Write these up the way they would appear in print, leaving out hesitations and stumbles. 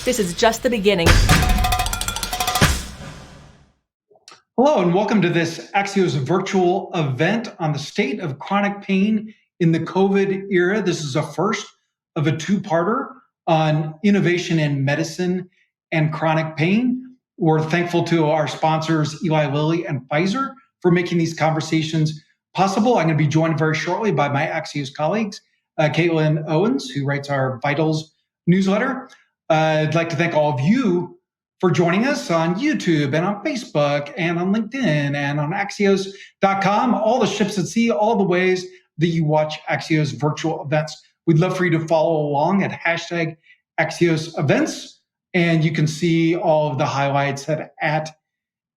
This is just the beginning. Hello, and welcome to this Axios virtual event on the state of chronic pain in the COVID era. This is a first of a two-parter on innovation in medicine and chronic pain. We're thankful to our sponsors, Eli Lilly and Pfizer, for making these conversations possible. I'm going to be joined very shortly by my Axios colleagues, Caitlin Owens, who writes our Vitals newsletter. I'd like to thank all of you for joining us on YouTube and on Facebook and on LinkedIn and on Axios.com, all the ships at sea, all the ways that you watch Axios virtual events. We'd love for you to follow along at hashtag Axios events, and you can see all of the highlights at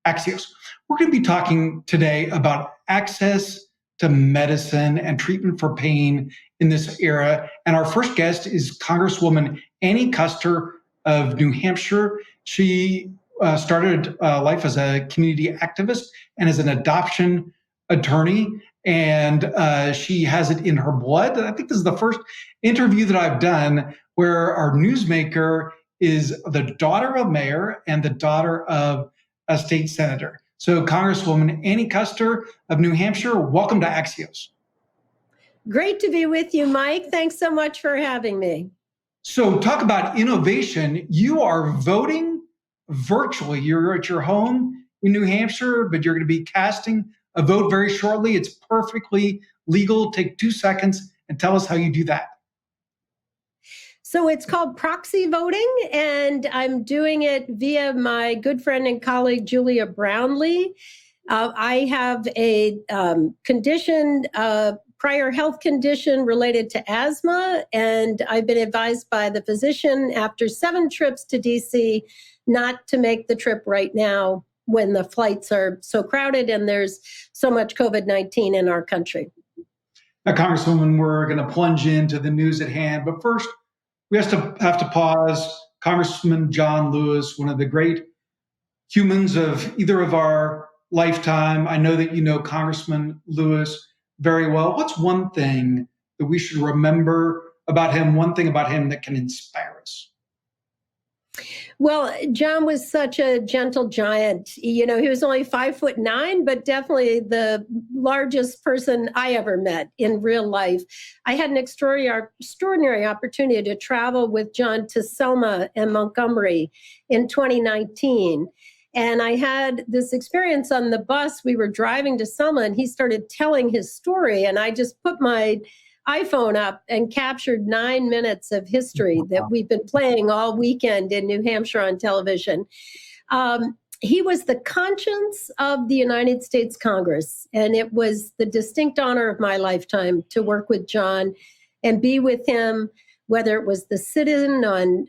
Axios. We're going to be talking today about access to medicine and treatment for pain in this era. And our first guest is Congresswoman Annie Kuster of New Hampshire. She started life as a community activist and as an adoption attorney, and she has it in her blood. I think this is the first interview that I've done where our newsmaker is the daughter of a mayor and the daughter of a state senator. So Congresswoman Annie Kuster of New Hampshire, welcome to Axios. Great to be with you, Mike. Thanks so much for having me. So talk about innovation. You are voting virtually. You're at your home in New Hampshire, but you're going to be casting a vote very shortly. It's perfectly legal. Take 2 seconds and tell us how you do that. So it's called Proxy voting, and I'm doing it via my good friend and colleague, Julia Brownlee. I have a condition, prior health condition related to asthma, and I've been advised by the physician after 7 trips to DC not to make the trip right now when the flights are so crowded and there's so much COVID-19 in our country. Now, Congresswoman, we're going to plunge into the news at hand, but first, we have to pause. Congressman John Lewis, one of the great humans of either of our lifetime. I know that you know Congressman Lewis very well. What's one thing that we should remember about him, one thing about him that can inspire us? Well, John was such a gentle giant. You know, he was only 5'9", but definitely the largest person I ever met in real life. I had an extraordinary opportunity to travel with John to Selma and Montgomery in 2019. And I had this experience on the bus. We were driving to Selma and he started telling his story. And I just put my iPhone up and captured 9 minutes of history that we've been playing all weekend in New Hampshire on television. He was the conscience of the United States Congress, and it was the distinct honor of my lifetime to work with John and be with him, whether it was the sit-in on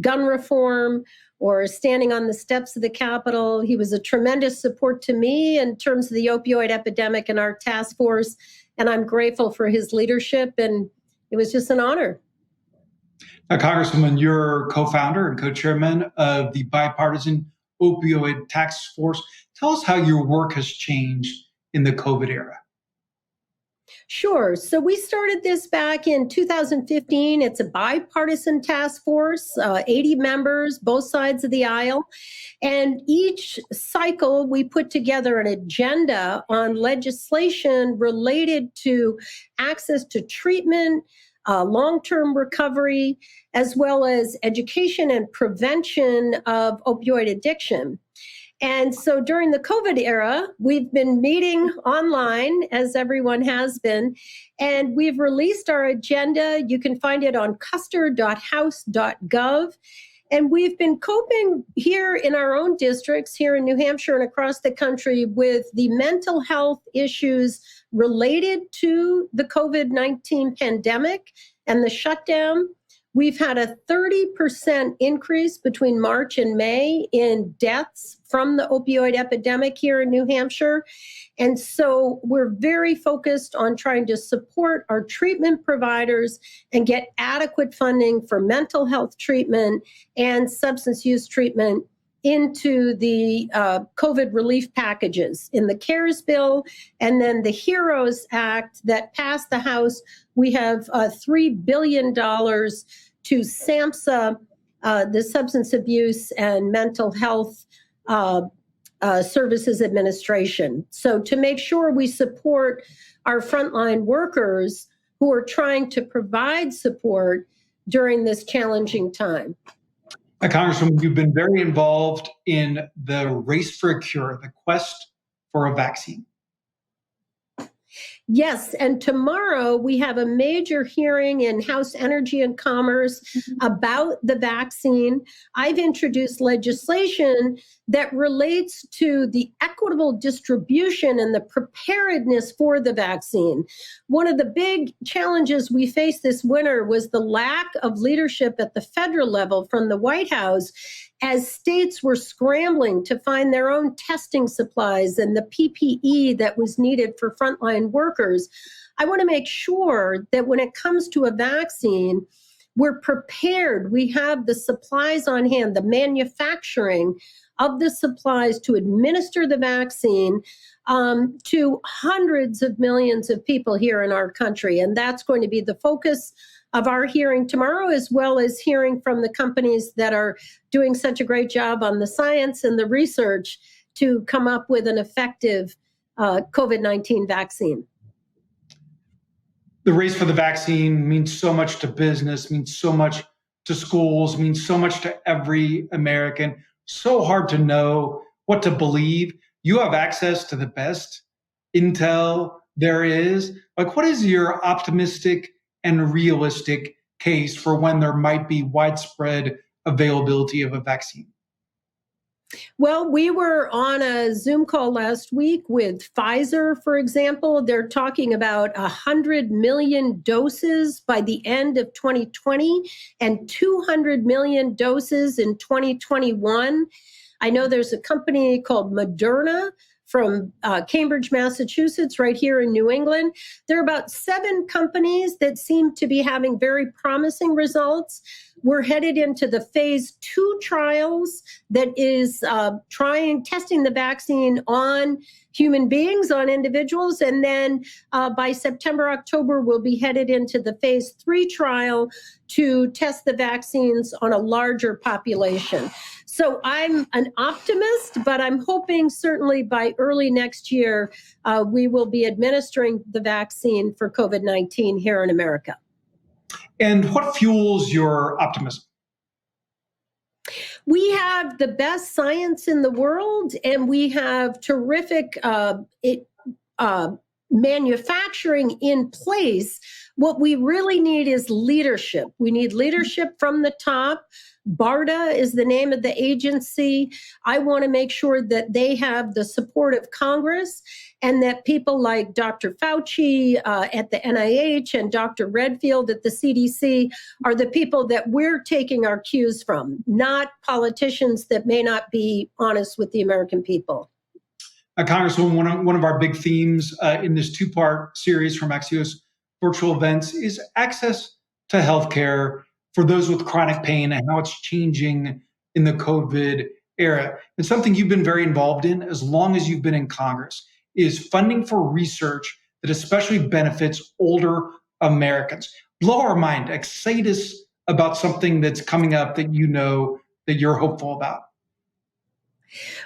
gun reform or standing on the steps of the Capitol. He was a tremendous support to me in terms of the opioid epidemic and our task force. And I'm grateful for his leadership, and it was just an honor. Now, Congresswoman, you're co-founder and co-chairman of the bipartisan opioid task force. Tell us how your work has changed in the COVID era. Sure. So we started this back in 2015. It's a bipartisan task force, 80 members, both sides of the aisle. And each cycle, we put together an agenda on legislation related to access to treatment, long-term recovery, as well as education and prevention of opioid addiction. And so during the COVID era, we've been meeting online, as everyone has been, and we've released our agenda. You can find it on kuster.house.gov. And we've been coping here in our own districts, here in New Hampshire and across the country, with the mental health issues related to the COVID-19 pandemic and the shutdown. We've had a 30% increase between March and May in deaths from the opioid epidemic here in New Hampshire. And so we're very focused on trying to support our treatment providers and get adequate funding for mental health treatment and substance use treatment into the COVID relief packages in the CARES bill, and then the HEROES Act that passed the House. We have $3 billion to SAMHSA the Substance Abuse and Mental Health Services Administration. So to make sure we support our frontline workers who are trying to provide support during this challenging time. Congresswoman, you've been very involved in the race for a cure, the quest for a vaccine. Yes, and tomorrow we have a major hearing in House Energy and Commerce about the vaccine. I've introduced legislation that relates to the equitable distribution and the preparedness for the vaccine. One of the big challenges we faced this winter was the lack of leadership at the federal level from the White House as states were scrambling to find their own testing supplies and the PPE that was needed for frontline workers. I want to make sure that when it comes to a vaccine, we're prepared. We have the supplies on hand, the manufacturing of the supplies to administer the vaccine to hundreds of millions of people here in our country. And that's going to be the focus of our hearing tomorrow, as well as hearing from the companies that are doing such a great job on the science and the research to come up with an effective COVID-19 vaccine. The race for the vaccine means so much to business, means so much to schools, means so much to every American. So hard to know what to believe. You have access to the best intel there is. Like, what is your optimistic and realistic case for when there might be widespread availability of a vaccine? Well, we were on a Zoom call last week with Pfizer, for example. They're talking about 100 million doses by the end of 2020 and 200 million doses in 2021. I know there's a company called Moderna from Cambridge, Massachusetts, right here in New England. There are about 7 companies that seem to be having very promising results. We're headed into the phase 2 trials that is testing the vaccine on human beings, on individuals. And then by September, October, we'll be headed into the phase 3 trial to test the vaccines on a larger population. So I'm an optimist, but I'm hoping certainly by early next year, we will be administering the vaccine for COVID-19 here in America. And what fuels your optimism? We have the best science in the world, and we have terrific manufacturing in place. What we really need is leadership. We need leadership from the top. BARDA is the name of the agency. I want to make sure that they have the support of Congress and that people like Dr. Fauci at the NIH and Dr. Redfield at the CDC are the people that we're taking our cues from, not politicians that may not be honest with the American people. Congresswoman, one of our big themes in this 2-part series from Axios virtual events is access to healthcare for those with chronic pain and how it's changing in the COVID era. And something you've been very involved in as long as you've been in Congress is funding for research that especially benefits older Americans. Blow our mind, excite us about something that's coming up that you know that you're hopeful about.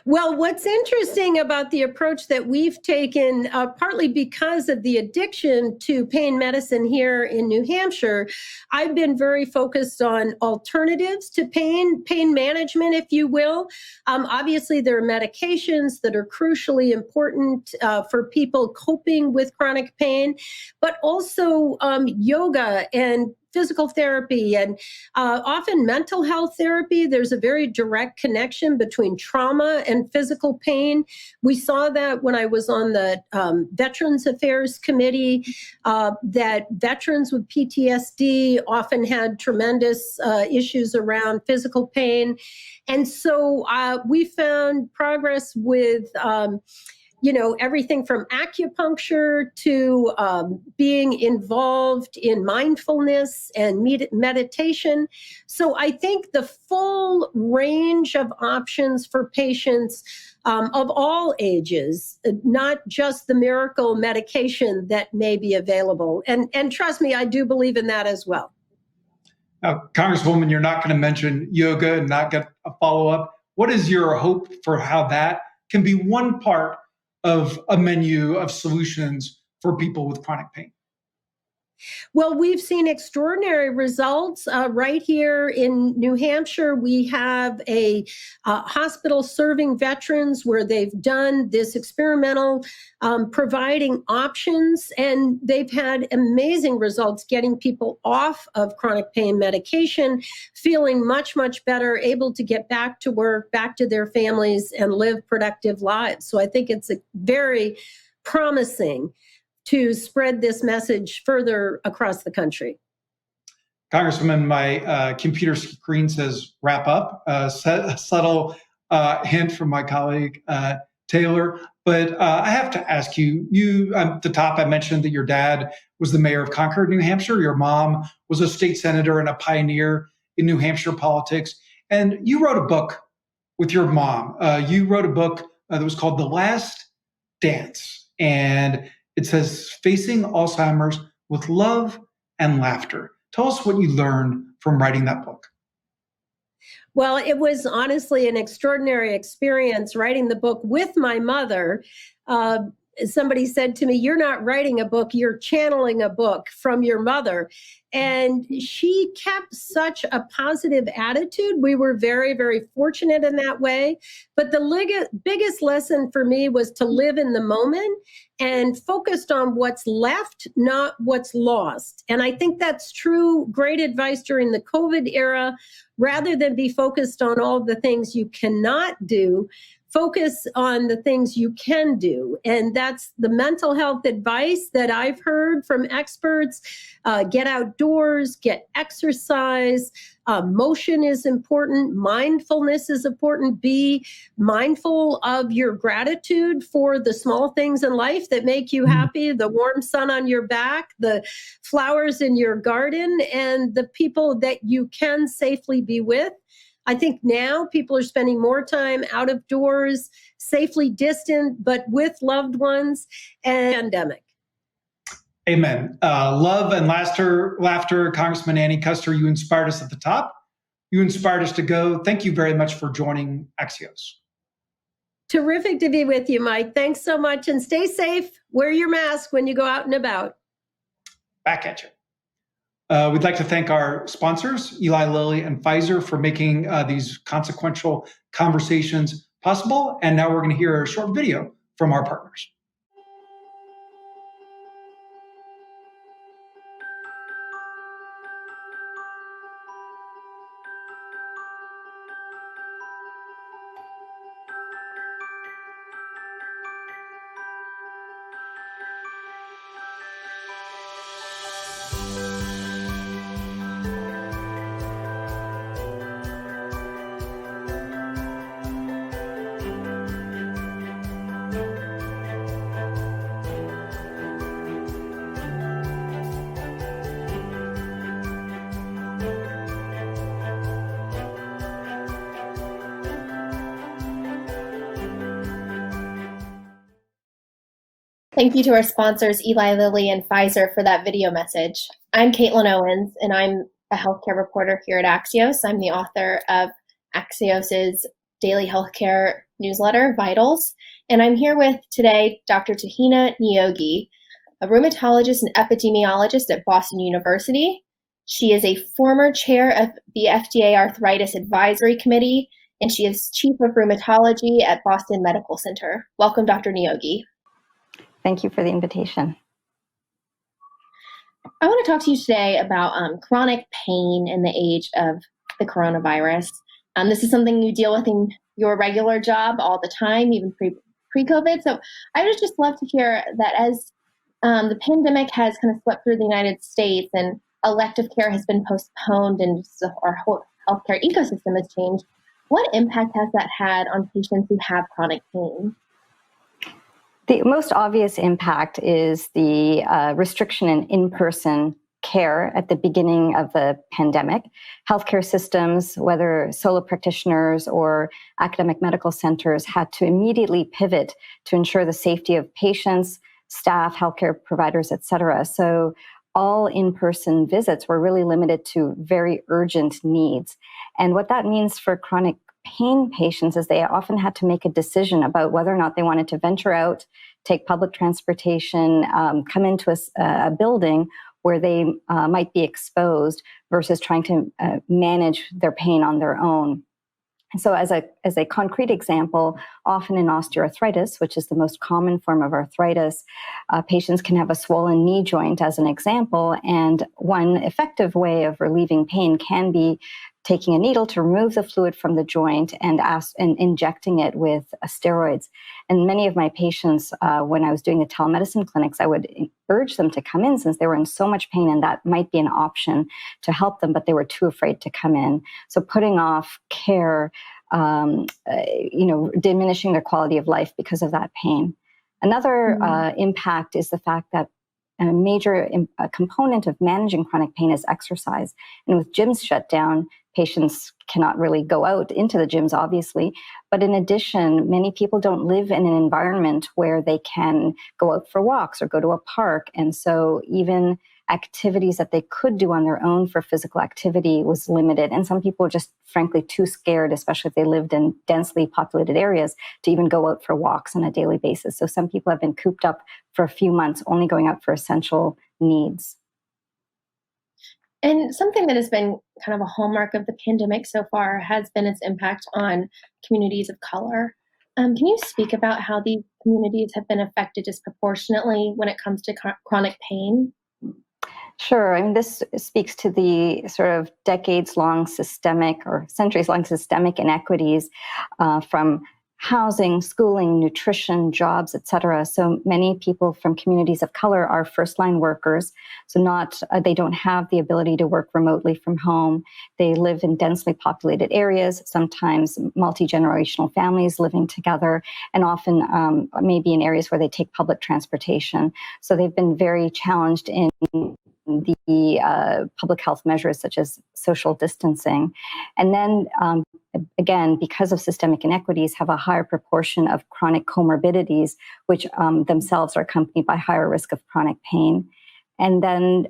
Well, what's interesting about the approach that we've taken, partly because of the addiction to pain medicine here in New Hampshire, I've been very focused on alternatives to pain management, if you will. Obviously, there are medications that are crucially important for people coping with chronic pain, but also yoga and physical therapy and often mental health therapy. There's a very direct connection between trauma and physical pain. We saw that when I was on the Veterans Affairs Committee, that veterans with PTSD often had tremendous issues around physical pain. And so we found progress with everything from acupuncture to being involved in mindfulness and meditation. So I think the full range of options for patients of all ages, not just the miracle medication that may be available. And trust me, I do believe in that as well. Now, Congresswoman, you're not going to mention yoga and not get a follow-up. What is your hope for how that can be one part of a menu of solutions for people with chronic pain? Well, we've seen extraordinary results right here in New Hampshire. We have a hospital serving veterans where they've done this experimental providing options, and they've had amazing results getting people off of chronic pain medication, feeling much, much better, able to get back to work, back to their families, and live productive lives. So I think it's a very promising to spread this message further across the country. Congresswoman, my computer screen says wrap up, a subtle hint from my colleague, Taylor. But I have to ask you, at the top, I mentioned that your dad was the mayor of Concord, New Hampshire. Your mom was a state senator and a pioneer in New Hampshire politics. And you wrote a book with your mom. You wrote a book that was called The Last Dance. And it says, Facing Alzheimer's with Love and Laughter. Tell us what you learned from writing that book. Well, it was honestly an extraordinary experience writing the book with my mother. Somebody said to me, "You're not writing a book, you're channeling a book from your mother." And she kept such a positive attitude. We were very, very fortunate in that way. But the biggest lesson for me was to live in the moment and focused on what's left, not what's lost. And I think that's true, great advice during the COVID era. Rather than be focused on all the things you cannot do, focus on the things you can do. And that's the mental health advice that I've heard from experts. Get outdoors, get exercise. Motion is important. Mindfulness is important. Be mindful of your gratitude for the small things in life that make you happy, the warm sun on your back, the flowers in your garden, and the people that you can safely be with. I think now people are spending more time out of doors, safely distant, but with loved ones, and pandemic. Amen. Love and laughter, Congressman Annie Kuster, you inspired us at the top. You inspired us to go. Thank you very much for joining Axios. Terrific to be with you, Mike. Thanks so much, and stay safe. Wear your mask when you go out and about. Back at you. We'd like to thank our sponsors, Eli Lilly and Pfizer, for making these consequential conversations possible. And now we're going to hear a short video from our partners. Thank you to our sponsors, Eli Lilly and Pfizer, for that video message. I'm Caitlin Owens, and I'm a healthcare reporter here at Axios. I'm the author of Axios' daily healthcare newsletter, Vitals. And I'm here with today Dr. Tuhina Neogi, a rheumatologist and epidemiologist at Boston University. She is a former chair of the FDA Arthritis Advisory Committee, and she is chief of rheumatology at Boston Medical Center. Welcome, Dr. Neogi. Thank you for the invitation. I want to talk to you today about chronic pain in the age of the coronavirus. This is something you deal with in your regular job all the time, even pre-COVID. So I would just love to hear that as the pandemic has kind of swept through the United States and elective care has been postponed and our whole healthcare ecosystem has changed, what impact has that had on patients who have chronic pain? The most obvious impact is the restriction in in-person care at the beginning of the pandemic. Healthcare systems, whether solo practitioners or academic medical centers, had to immediately pivot to ensure the safety of patients, staff, healthcare providers, et cetera. So all in-person visits were really limited to very urgent needs. And what that means for chronic pain patients is they often had to make a decision about whether or not they wanted to venture out, take public transportation, come into a building where they might be exposed versus trying to manage their pain on their own. So as a concrete example, often in osteoarthritis, which is the most common form of arthritis, patients can have a swollen knee joint as an example. And one effective way of relieving pain can be taking a needle to remove the fluid from the joint and injecting it with steroids. And many of my patients, when I was doing the telemedicine clinics, I would urge them to come in since they were in so much pain, and that might be an option to help them, but they were too afraid to come in. So putting off care, diminishing their quality of life because of that pain. Another impact is the fact that a major component of managing chronic pain is exercise. And with gyms shut down, patients cannot really go out into the gyms, obviously. But in addition, many people don't live in an environment where they can go out for walks or go to a park. And so even activities that they could do on their own for physical activity was limited. And some people are just frankly too scared, especially if they lived in densely populated areas, to even go out for walks on a daily basis. So some people have been cooped up for a few months, only going out for essential needs. And something that has been kind of a hallmark of the pandemic so far has been its impact on communities of color. Can you speak about how these communities have been affected disproportionately when it comes to chronic pain? Sure. I mean, this speaks to the sort of decades-long systemic or centuries-long systemic inequities from housing, schooling, nutrition, jobs, et cetera. So many people from communities of color are first-line workers. So they don't have the ability to work remotely from home. They live in densely populated areas, sometimes multi-generational families living together, and often maybe in areas where they take public transportation. So they've been very challenged in the public health measures such as social distancing. And then again, because of systemic inequities, have a higher proportion of chronic comorbidities, which themselves are accompanied by higher risk of chronic pain. And then,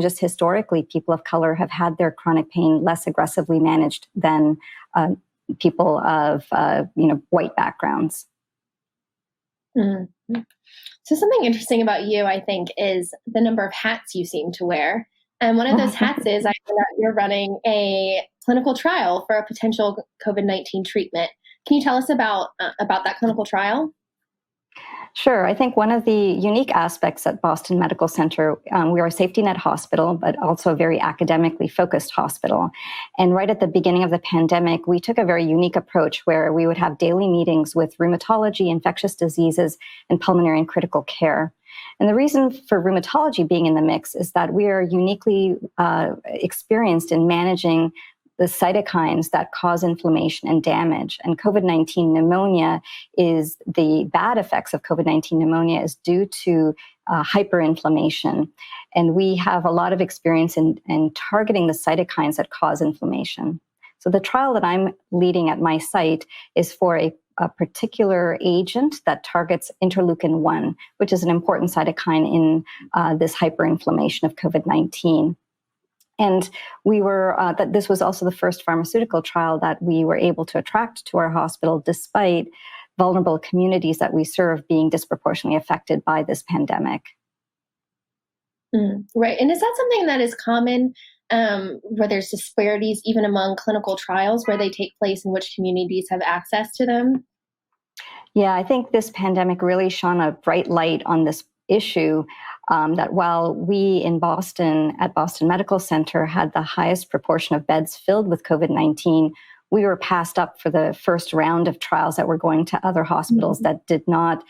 just historically, people of color have had their chronic pain less aggressively managed than people of, white backgrounds. Mm-hmm. So something interesting about you, I think, is the number of hats you seem to wear. And one of those hats is I found out you're running a clinical trial for a potential COVID-19 treatment. Can you tell us about that clinical trial? Sure. I think one of the unique aspects at Boston Medical Center, we are a safety net hospital, but also a very academically focused hospital. And right at the beginning of the pandemic, we took a very unique approach where we would have daily meetings with rheumatology, infectious diseases, and pulmonary and critical care. And the reason for rheumatology being in the mix is that we are uniquely experienced in managing the cytokines that cause inflammation and damage. And COVID-19 pneumonia is the bad effects of COVID-19 pneumonia is due to hyperinflammation. And we have a lot of experience in targeting the cytokines that cause inflammation. So the trial that I'm leading at my site is for a particular agent that targets interleukin-1, which is an important cytokine in this hyperinflammation of COVID-19. And this was also the first pharmaceutical trial that we were able to attract to our hospital, despite vulnerable communities that we serve being disproportionately affected by this pandemic. Right. And is that something that is common where there's disparities even among clinical trials where they take place and which communities have access to them? Yeah, I think this pandemic really shone a bright light on this issue, that while we in Boston, at Boston Medical Center, had the highest proportion of beds filled with COVID-19, we were passed up for the first round of trials that were going to other hospitals that did not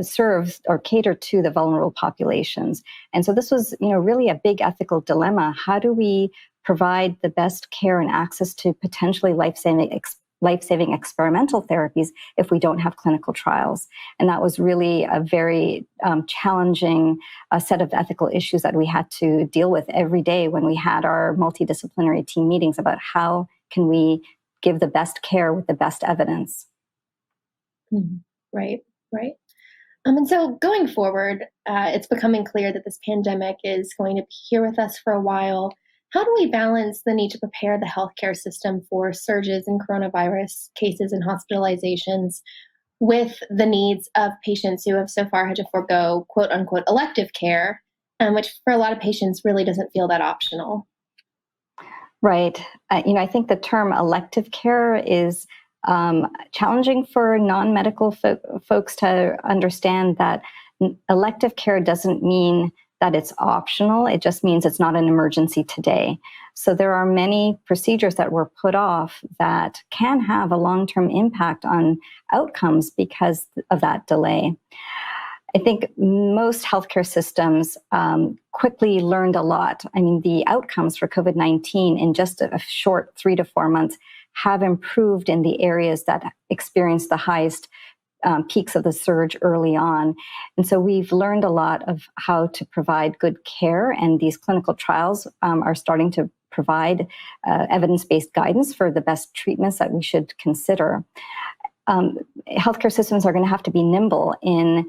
serve or cater to the vulnerable populations. And so this was, really a big ethical dilemma. How do we provide the best care and access to potentially life-saving experimental therapies if we don't have clinical trials? And that was really a very challenging set of ethical issues that we had to deal with every day when we had our multidisciplinary team meetings about how can we give the best care with the best evidence. Right. And so going forward, it's becoming clear that this pandemic is going to be here with us for a while. How do we balance the need to prepare the healthcare system for surges in coronavirus cases and hospitalizations with the needs of patients who have so far had to forego quote unquote elective care, which for a lot of patients really doesn't feel that optional? Right. I think the term elective care is challenging for non-medical folks to understand that elective care doesn't mean that it's optional. It just means it's not an emergency today. So there are many procedures that were put off that can have a long-term impact on outcomes because of that delay. I think most healthcare systems quickly learned a lot. I mean, the outcomes for COVID-19 in just a short 3 to 4 months have improved in the areas that experienced the highest peaks of the surge early on. And so we've learned a lot of how to provide good care, and these clinical trials are starting to provide evidence-based guidance for the best treatments that we should consider. Healthcare systems are going to have to be nimble in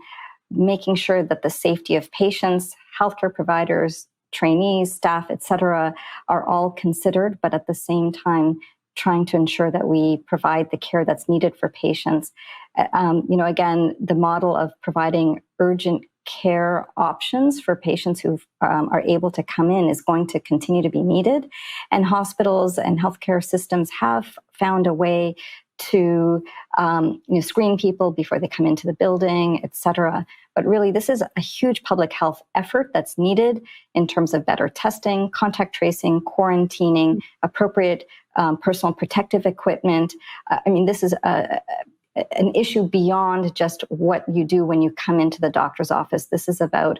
making sure that the safety of patients, healthcare providers, trainees, staff, et cetera, are all considered, but at the same time, trying to ensure that we provide the care that's needed for patients. Again, the model of providing urgent care options for patients who are able to come in is going to continue to be needed. And hospitals and healthcare systems have found a way to screen people before they come into the building, et cetera. But really, this is a huge public health effort that's needed in terms of better testing, contact tracing, quarantining, appropriate personal protective equipment. This is an issue beyond just what you do when you come into the doctor's office. This is about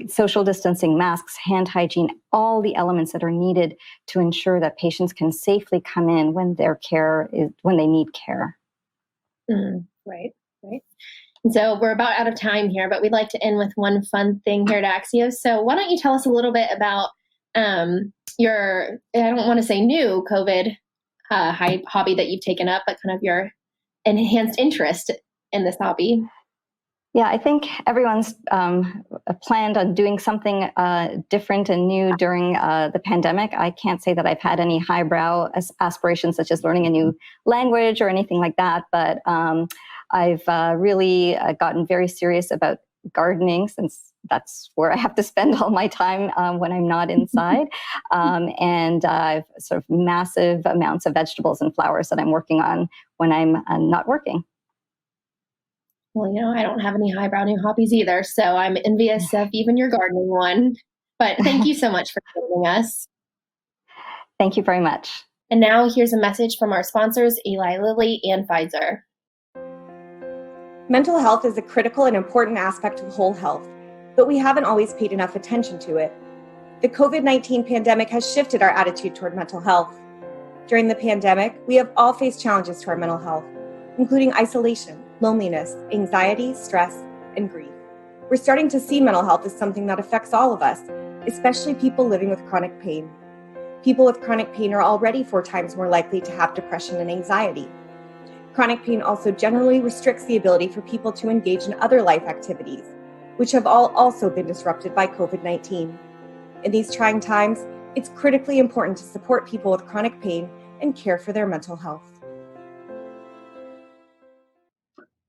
social distancing, masks, hand hygiene, all the elements that are needed to ensure that patients can safely come in when when they need care. Right. And so we're about out of time here, but we'd like to end with one fun thing here at Axios. So why don't you tell us a little bit about your, I don't want to say new COVID hobby that you've taken up, but kind of your enhanced interest in this hobby? Yeah, I think everyone's planned on doing something different and new during the pandemic. I can't say that I've had any highbrow aspirations such as learning a new language or anything like that, but I've really gotten very serious about gardening, since that's where I have to spend all my time when I'm not inside. And I've sort of massive amounts of vegetables and flowers that I'm working on when I'm not working. Well, I don't have any highbrow new hobbies either, so I'm envious of even your gardening one. But thank you so much for joining us. Thank you very much. And now here's a message from our sponsors, Eli Lilly and Pfizer. Mental health is a critical and important aspect of whole health, but we haven't always paid enough attention to it. The COVID-19 pandemic has shifted our attitude toward mental health. During the pandemic, we have all faced challenges to our mental health, including isolation, loneliness, anxiety, stress, and grief. We're starting to see mental health as something that affects all of us, especially people living with chronic pain. People with chronic pain are already 4 times more likely to have depression and anxiety. Chronic pain also generally restricts the ability for people to engage in other life activities, which have also been disrupted by COVID-19. In these trying times, it's critically important to support people with chronic pain and care for their mental health.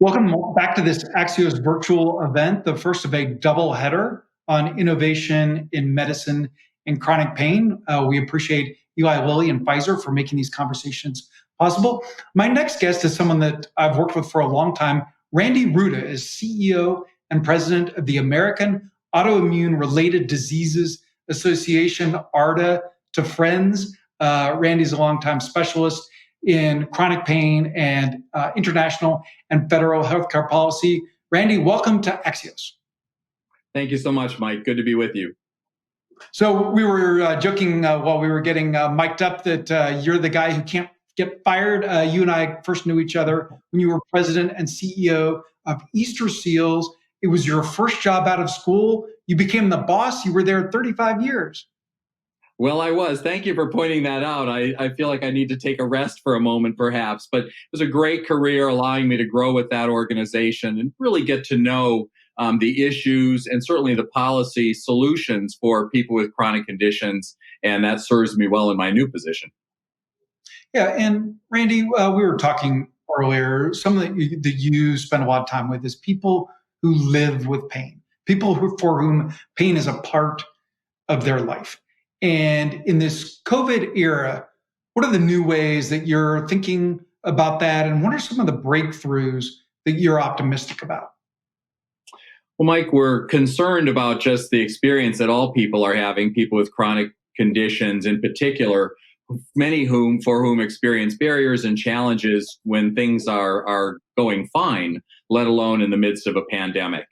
Welcome back to this Axios virtual event, the first of a double header on innovation in medicine and chronic pain. We appreciate Eli Lilly and Pfizer for making these conversations possible. My next guest is someone that I've worked with for a long time. Randy Ruda is CEO and president of the American Autoimmune Related Diseases Association, ARDA to friends. Randy's a longtime specialist in chronic pain and international and federal healthcare policy. Randy, welcome to Axios. Thank you so much, Mike. Good to be with you. So we were joking while we were getting mic'd up that you're the guy who can't get fired. You and I first knew each other when you were president and CEO of Easter Seals. It was your first job out of school. You became the boss. You were there 35 years. Well, I was. Thank you for pointing that out. I feel like I need to take a rest for a moment, perhaps. But it was a great career allowing me to grow with that organization and really get to know the issues and certainly the policy solutions for people with chronic conditions. And that serves me well in my new position. Yeah, and Randy, we were talking earlier. Something that you spend a lot of time with is people who live with pain, people for whom pain is a part of their life. And in this COVID era, what are the new ways that you're thinking about that? And what are some of the breakthroughs that you're optimistic about? Well, Mike, we're concerned about just the experience that all people are having, people with chronic conditions in particular, many for whom experience barriers and challenges when things are going fine, let alone in the midst of a pandemic.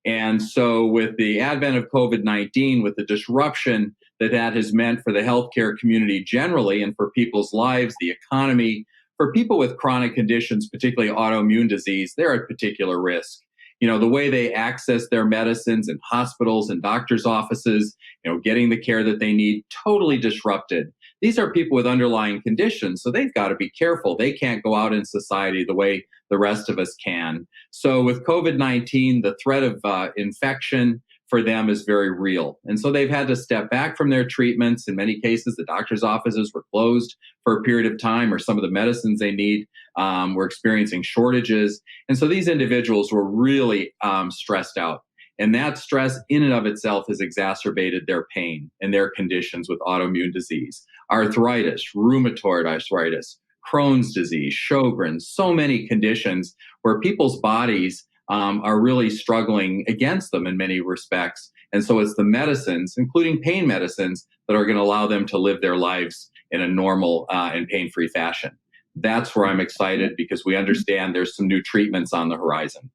And so with the advent of COVID-19, with the disruption that has meant for the healthcare community generally and for people's lives, the economy, for people with chronic conditions, particularly autoimmune disease, they're at particular risk. The way they access their medicines in hospitals and doctors' offices, getting the care that they need, totally disrupted. These are people with underlying conditions, so they've got to be careful. They can't go out in society the way the rest of us can. So with COVID-19, the threat of infection for them is very real. And so they've had to step back from their treatments. In many cases, the doctor's offices were closed for a period of time, or some of the medicines they need were experiencing shortages. And so these individuals were really stressed out. And that stress in and of itself has exacerbated their pain and their conditions with autoimmune disease, arthritis, rheumatoid arthritis, Crohn's disease, Sjogren's, so many conditions where people's bodies are really struggling against them in many respects. And so it's the medicines, including pain medicines, that are going to allow them to live their lives in a normal and pain-free fashion. That's where I'm excited, because we understand there's some new treatments on the horizon.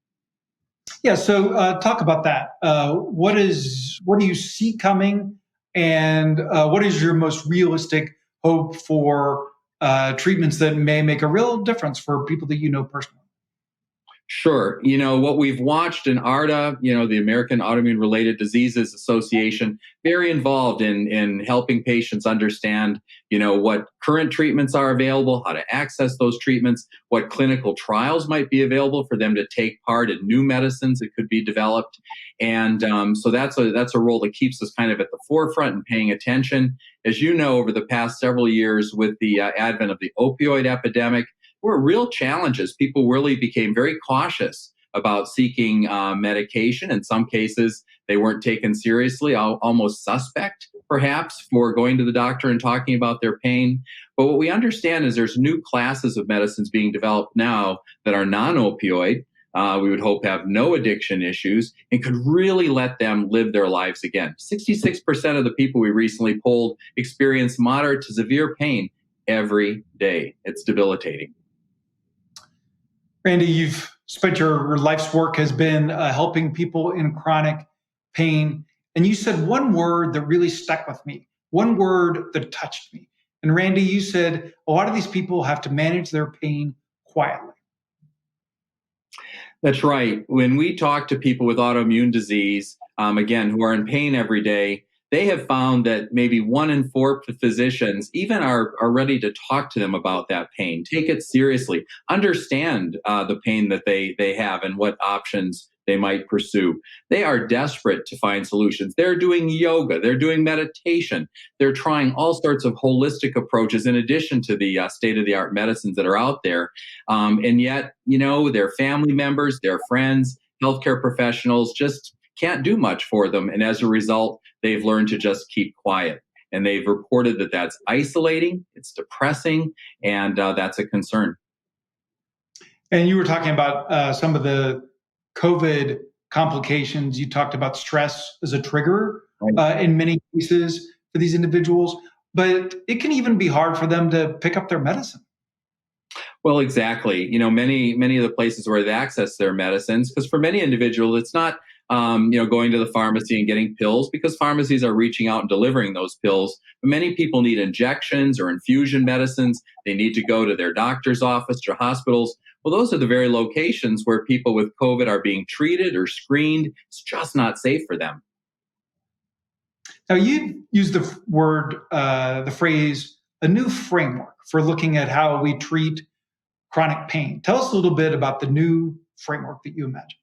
Yeah, so talk about that. What do you see coming, and what is your most realistic hope for treatments that may make a real difference for people that you know personally? Sure. What we've watched in ARDA, the American Autoimmune Related Diseases Association, very involved in helping patients understand, what current treatments are available, how to access those treatments, what clinical trials might be available for them to take part in new medicines that could be developed. And so that's a role that keeps us kind of at the forefront and paying attention. As you know, over the past several years with the advent of the opioid epidemic, were real challenges. People really became very cautious about seeking medication. In some cases, they weren't taken seriously, almost suspect, perhaps, for going to the doctor and talking about their pain. But what we understand is there's new classes of medicines being developed now that are non-opioid. We would hope have no addiction issues and could really let them live their lives again. 66% of the people we recently polled experience moderate to severe pain every day. It's debilitating. Randy, you've spent your life's work has been helping people in chronic pain. And you said one word that really stuck with me, one word that touched me. And Randy, you said a lot of these people have to manage their pain quietly. That's right. When we talk to people with autoimmune disease, again, who are in pain every day, they have found that maybe 1 in 4 physicians even are ready to talk to them about that pain, take it seriously, understand the pain that they have and what options they might pursue. They are desperate to find solutions. They're doing yoga, they're doing meditation, they're trying all sorts of holistic approaches in addition to the state-of-the-art medicines that are out there. And yet, their family members, their friends, healthcare professionals just can't do much for them. And as a result, they've learned to just keep quiet. And they've reported that that's isolating, it's depressing, and that's a concern. And you were talking about some of the COVID complications. You talked about stress as a trigger in many cases for these individuals, but it can even be hard for them to pick up their medicine. Well, exactly. Many of the places where they access their medicines, because for many individuals, it's not going to the pharmacy and getting pills, because pharmacies are reaching out and delivering those pills. But many people need injections or infusion medicines. They need to go to their doctor's office or hospitals. Well, those are the very locations where people with COVID are being treated or screened. It's just not safe for them. Now, you used the phrase, a new framework for looking at how we treat chronic pain. Tell us a little bit about the new framework that you imagine.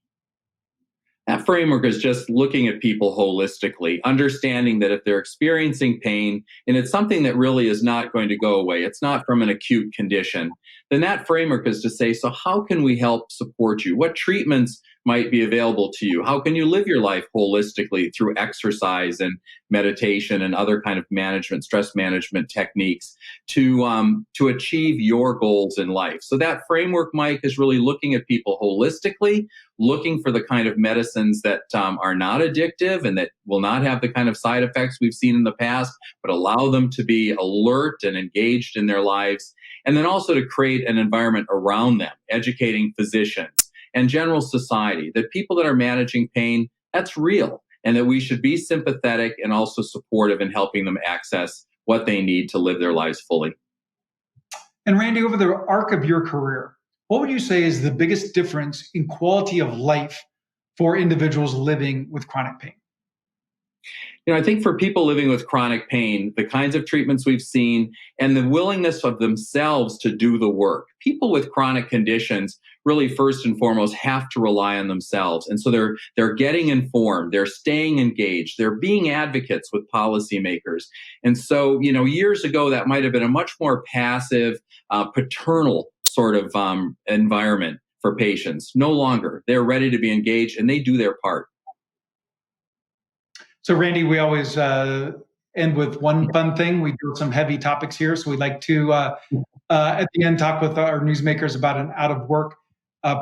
That framework is just looking at people holistically, understanding that if they're experiencing pain and it's something that really is not going to go away, it's not from an acute condition, then that framework is to say, so how can we help support you? What treatments might be available to you? How can you live your life holistically through exercise and meditation and other kind of management, stress management techniques to achieve your goals in life? So that framework, Mike, is really looking at people holistically, looking for the kind of medicines that are not addictive and that will not have the kind of side effects we've seen in the past, but allow them to be alert and engaged in their lives. And then also to create an environment around them, educating physicians and general society that people that are managing pain, that's real, and that we should be sympathetic and also supportive in helping them access what they need to live their lives fully. And Randy, over the arc of your career, what would you say is the biggest difference in quality of life for individuals living with chronic pain? I think for people living with chronic pain, the kinds of treatments we've seen and the willingness of themselves to do the work. People with chronic conditions really first and foremost have to rely on themselves. And so they're getting informed, they're staying engaged, they're being advocates with policymakers. And so, years ago, that might have been a much more passive, paternal sort of environment for patients. No longer. They're ready to be engaged and they do their part. So, Randy, we always end with one fun thing. We do some heavy topics here. So we'd like to, at the end, talk with our newsmakers about an out-of-work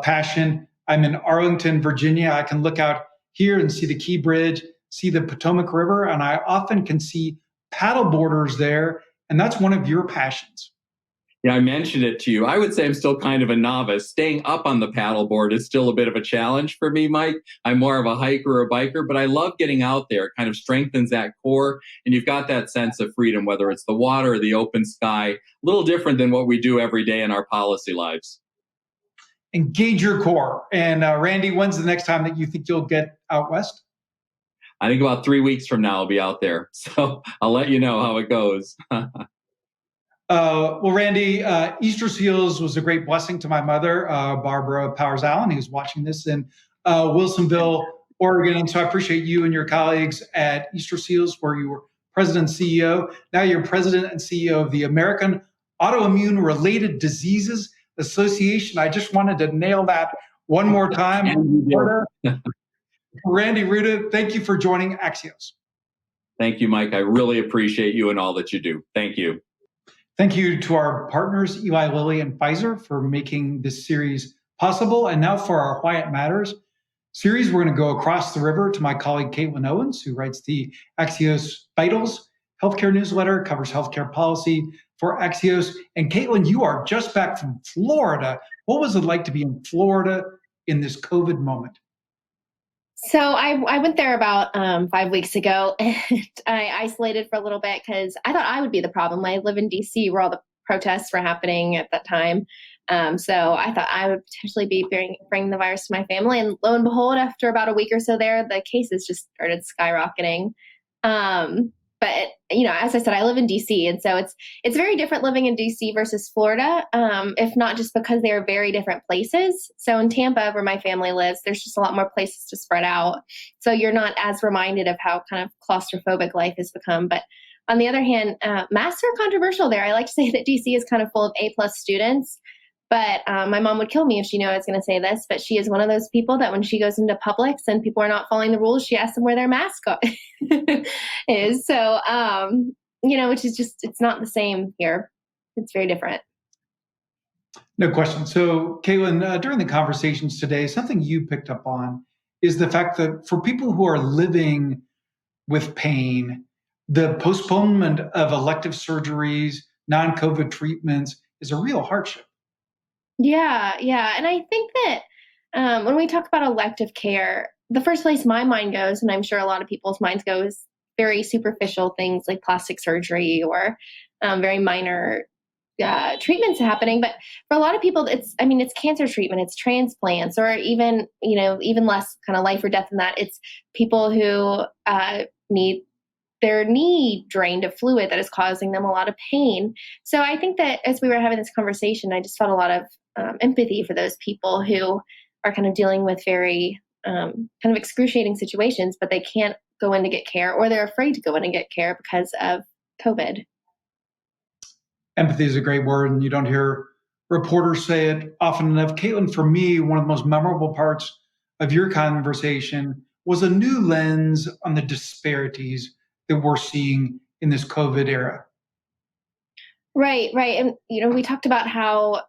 passion. I'm in Arlington, Virginia. I can look out here and see the Key Bridge, see the Potomac River, and I often can see paddleboarders there. And that's one of your passions. Yeah, I mentioned it to you. I would say I'm still kind of a novice. Staying up on the paddleboard is still a bit of a challenge for me, Mike. I'm more of a hiker or a biker, but I love getting out there. It kind of strengthens that core, and you've got that sense of freedom, whether it's the water or the open sky, a little different than what we do every day in our policy lives. Engage your core. And Randy, when's the next time that you think you'll get out west? I think about 3 weeks from now I'll be out there. So I'll let you know how it goes. Well, Randy, Easter Seals was a great blessing to my mother, Barbara Powers Allen, who's watching this in Wilsonville, Oregon. And so I appreciate you and your colleagues at Easter Seals, where you were president and CEO. Now you're president and CEO of the American Autoimmune Related Diseases Association. I just wanted to nail that one more time. Randy, Ruda, thank you for joining Axios. Thank you, Mike. I really appreciate you and all that you do. Thank you. Thank you to our partners, Eli Lilly and Pfizer, for making this series possible. And now for our Why It Matters series, we're going to go across the river to my colleague, Caitlin Owens, who writes the Axios Vitals healthcare newsletter, covers healthcare policy for Axios. And Caitlin, you are just back from Florida. What was it like to be in Florida in this COVID moment? So I went there about 5 weeks ago, and I isolated for a little bit because I thought I would be the problem. I live in DC, where all the protests were happening at that time. So I thought I would potentially be bringing the virus to my family. And lo and behold, after about a week or so there, the cases just started skyrocketing. But as I said, I live in DC, and so it's very different living in DC versus Florida, if not just because they are very different places. So in Tampa, where my family lives, there's just a lot more places to spread out. So you're not as reminded of how kind of claustrophobic life has become. But on the other hand, masks are controversial there. I like to say that DC is kind of full of A+ students. But my mom would kill me if she knew I was going to say this, but she is one of those people that when she goes into Publix and people are not following the rules, she asks them where their mask is. So, which is just, it's not the same here. It's very different. No question. So, Caitlin, during the conversations today, something you picked up on is the fact that for people who are living with pain, the postponement of elective surgeries, non-COVID treatments is a real hardship. Yeah. And I think that when we talk about elective care, the first place my mind goes, and I'm sure a lot of people's minds go, is very superficial things like plastic surgery or very minor treatments happening. But for a lot of people, it's cancer treatment, it's transplants, or even less kind of life or death than that. It's people who need their knee drained of fluid that is causing them a lot of pain. So I think that as we were having this conversation, I just felt a lot of empathy for those people who are kind of dealing with very kind of excruciating situations, but they can't go in to get care, or they're afraid to go in and get care because of COVID. Empathy is a great word, and you don't hear reporters say it often enough. Caitlin, for me, one of the most memorable parts of your conversation was a new lens on the disparities that we're seeing in this COVID era. Right, right. And, we talked about how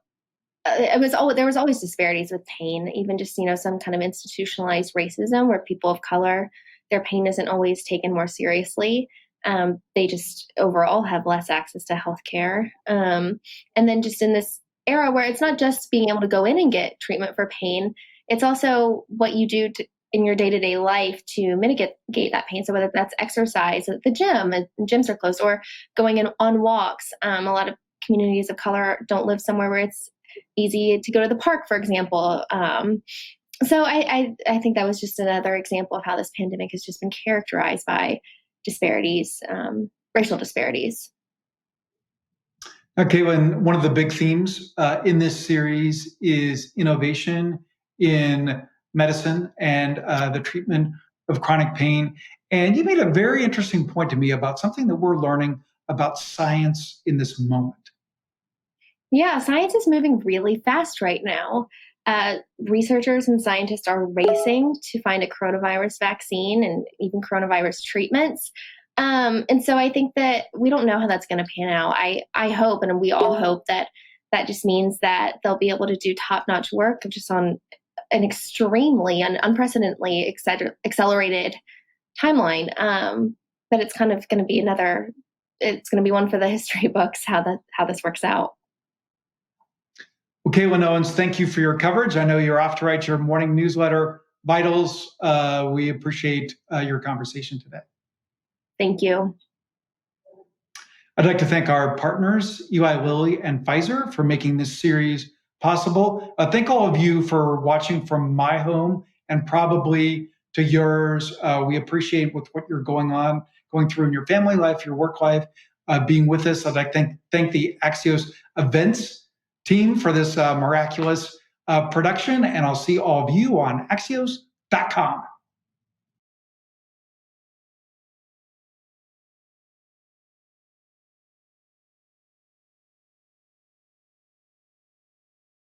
there was always disparities with pain, even just, some kind of institutionalized racism where people of color, their pain isn't always taken more seriously. They just overall have less access to healthcare. And then just in this era where it's not just being able to go in and get treatment for pain, it's also what you do in your day-to-day life to mitigate that pain. So whether that's exercise at the gym, and gyms are closed, or going on walks. A lot of communities of color don't live somewhere where it's easy to go to the park, for example. So I think that was just another example of how this pandemic has just been characterized by disparities, racial disparities. Now, Caitlin, one of the big themes in this series is innovation in medicine and the treatment of chronic pain. And you made a very interesting point to me about something that we're learning about science in this moment. Yeah, science is moving really fast right now. Researchers and scientists are racing to find a coronavirus vaccine and even coronavirus treatments. And so I think that we don't know how that's going to pan out. I hope, and we all hope, that just means that they'll be able to do top-notch work just on an extremely and unprecedentedly accelerated timeline. But it's kind of going to be it's going to be one for the history books how this works out. Well, Caitlin Owens, thank you for your coverage. I know you're off to write your morning newsletter, Vitals. We appreciate your conversation today. Thank you. I'd like to thank our partners, Eli Lilly and Pfizer, for making this series possible. Thank all of you for watching from my home and probably to yours. We appreciate with what you're going through in your family life, your work life, being with us. I'd like to thank the Axios events team for this miraculous production, and I'll see all of you on Axios.com.